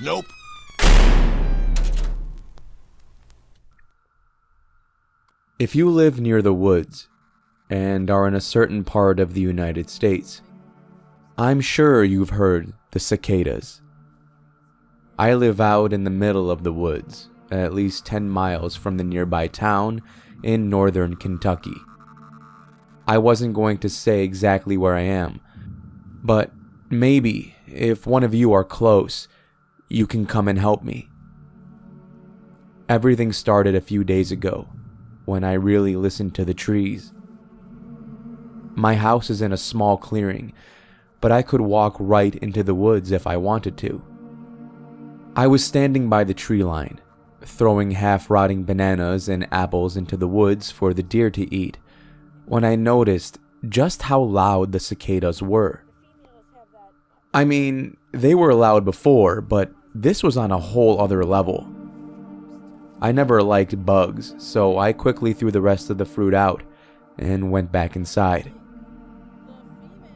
Nope. If you live near the woods and are in a certain part of the United States, I'm sure you've heard the cicadas. I live out in the middle of the woods, at least 10 miles from the nearby town in northern Kentucky. I wasn't going to say exactly where I am, but maybe if one of you are close, you can come and help me. Everything started a few days ago, when I really listened to the trees. My house is in a small clearing, but I could walk right into the woods if I wanted to. I was standing by the tree line, throwing half-rotting bananas and apples into the woods for the deer to eat, when I noticed just how loud the cicadas were. I mean, they were loud before, but this was on a whole other level. I never liked bugs, so I quickly threw the rest of the fruit out and went back inside.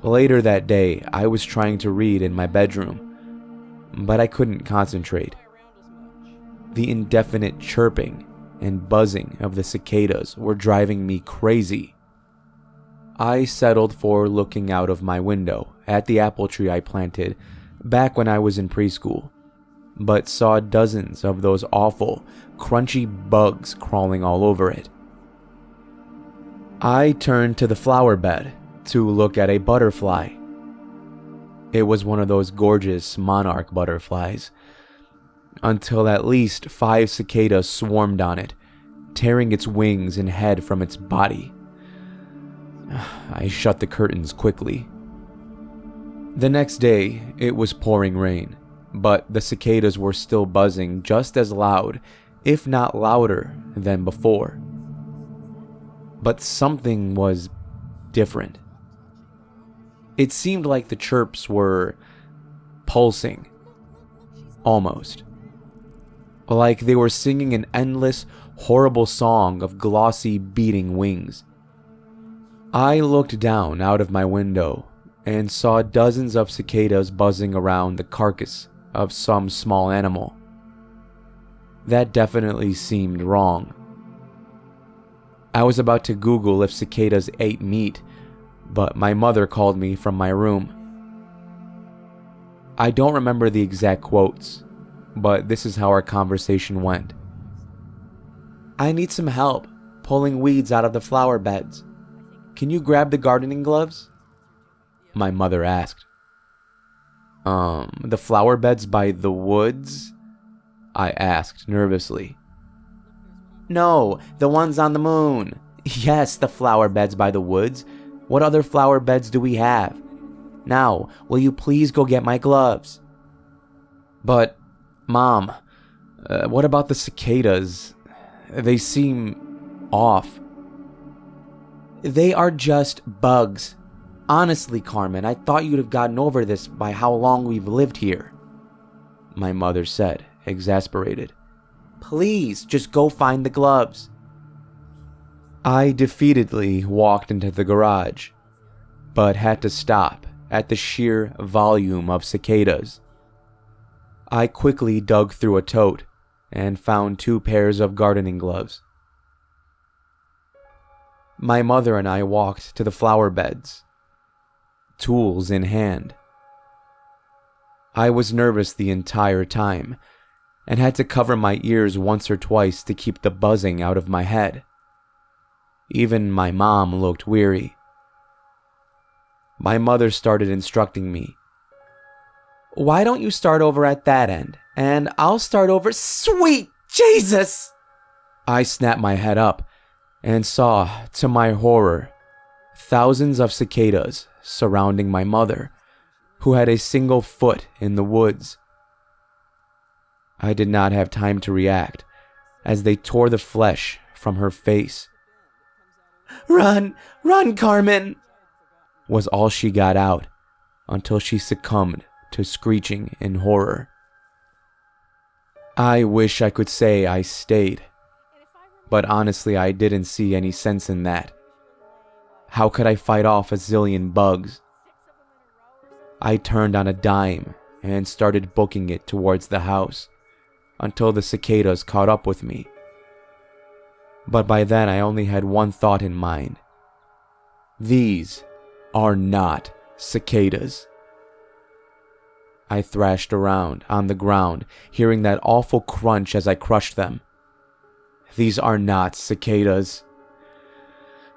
Later that day, I was trying to read in my bedroom, but I couldn't concentrate. The indefinite chirping and buzzing of the cicadas were driving me crazy. I settled for looking out of my window at the apple tree I planted back when I was in preschool, but saw dozens of those awful, crunchy bugs crawling all over it. I turned to the flower bed to look at a butterfly. It was one of those gorgeous monarch butterflies, until at least 5 cicadas swarmed on it, tearing its wings and head from its body. I shut the curtains quickly. The next day, it was pouring rain, but the cicadas were still buzzing just as loud, if not louder, than before. But something was different. It seemed like the chirps were pulsing, almost. Like they were singing an endless, horrible song of glossy, beating wings. I looked down out of my window and saw dozens of cicadas buzzing around the carcass of some small animal. That definitely seemed wrong. I was about to Google if cicadas ate meat, but my mother called me from my room. I don't remember the exact quotes, but this is how our conversation went. "I need some help pulling weeds out of the flower beds. Can you grab the gardening gloves?" My mother asked. The flower beds by the woods?" I asked nervously. "No, the ones on the moon. Yes, the flower beds by the woods. What other flower beds do we have? Now, will you please go get my gloves?" "But, Mom, what about the cicadas? They seem off." "They are just bugs. Honestly, Carmen, I thought you'd have gotten over this by how long we've lived here," my mother said, exasperated. "Please, just go find the gloves." I defeatedly walked into the garage, but had to stop at the sheer volume of cicadas. I quickly dug through a tote and found 2 pairs of gardening gloves. My mother and I walked to the flower beds, tools in hand. I was nervous the entire time and had to cover my ears once or twice to keep the buzzing out of my head. Even my mom looked weary. My mother started instructing me. "Why don't you start over at that end, and I'll start over—" "Sweet Jesus!" I snapped my head up and saw, to my horror, thousands of cicadas surrounding my mother, who had a single foot in the woods. I did not have time to react, as they tore the flesh from her face. "Run! Run, Carmen!" was all she got out, until she succumbed to screeching in horror. I wish I could say I stayed, but honestly I didn't see any sense in that. How could I fight off a zillion bugs? I turned on a dime and started booking it towards the house until the cicadas caught up with me. But by then I only had one thought in mind. These are not cicadas. I thrashed around on the ground, hearing that awful crunch as I crushed them. These are not cicadas.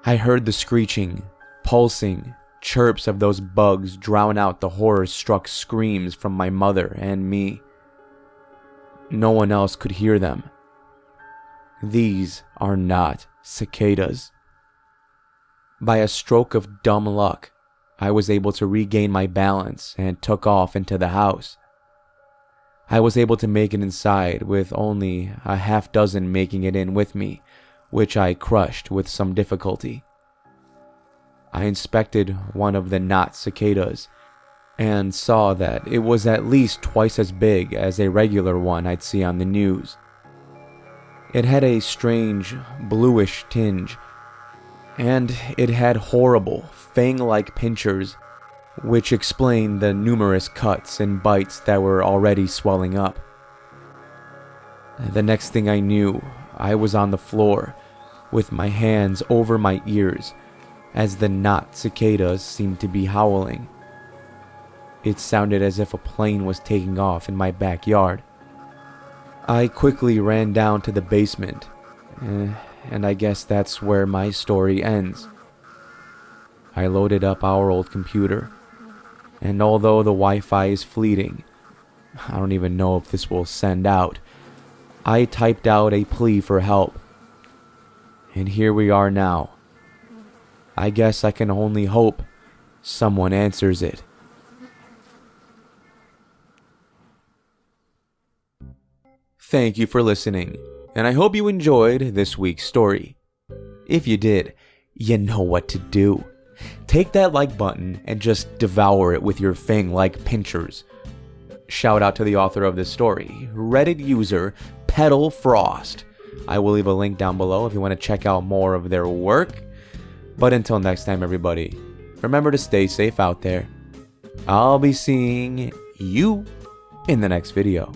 I heard the screeching, pulsing chirps of those bugs drown out the horror-struck screams from my mother and me. No one else could hear them. These are not cicadas. By a stroke of dumb luck, I was able to regain my balance and took off into the house. I was able to make it inside with only a half dozen making it in with me, which I crushed with some difficulty. I inspected one of the not cicadas and saw that it was at least twice as big as a regular one I'd see on the news. It had a strange bluish tinge, and it had horrible fang-like pincers, which explained the numerous cuts and bites that were already swelling up. The next thing I knew, I was on the floor, with my hands over my ears, as the not cicadas seemed to be howling. It sounded as if a plane was taking off in my backyard. I quickly ran down to the basement, and I guess that's where my story ends. I loaded up our old computer, and although the Wi-Fi is fleeting, I don't even know if this will send out, I typed out a plea for help. And here we are now. I guess I can only hope someone answers it. Thank you for listening, and I hope you enjoyed this week's story. If you did, you know what to do. Take that like button and just devour it with your fang-like pinchers. Shout out to the author of this story, Reddit user Petalfrost. I will leave a link down below if you want to check out more of their work. But until next time, everybody, remember to stay safe out there. I'll be seeing you in the next video.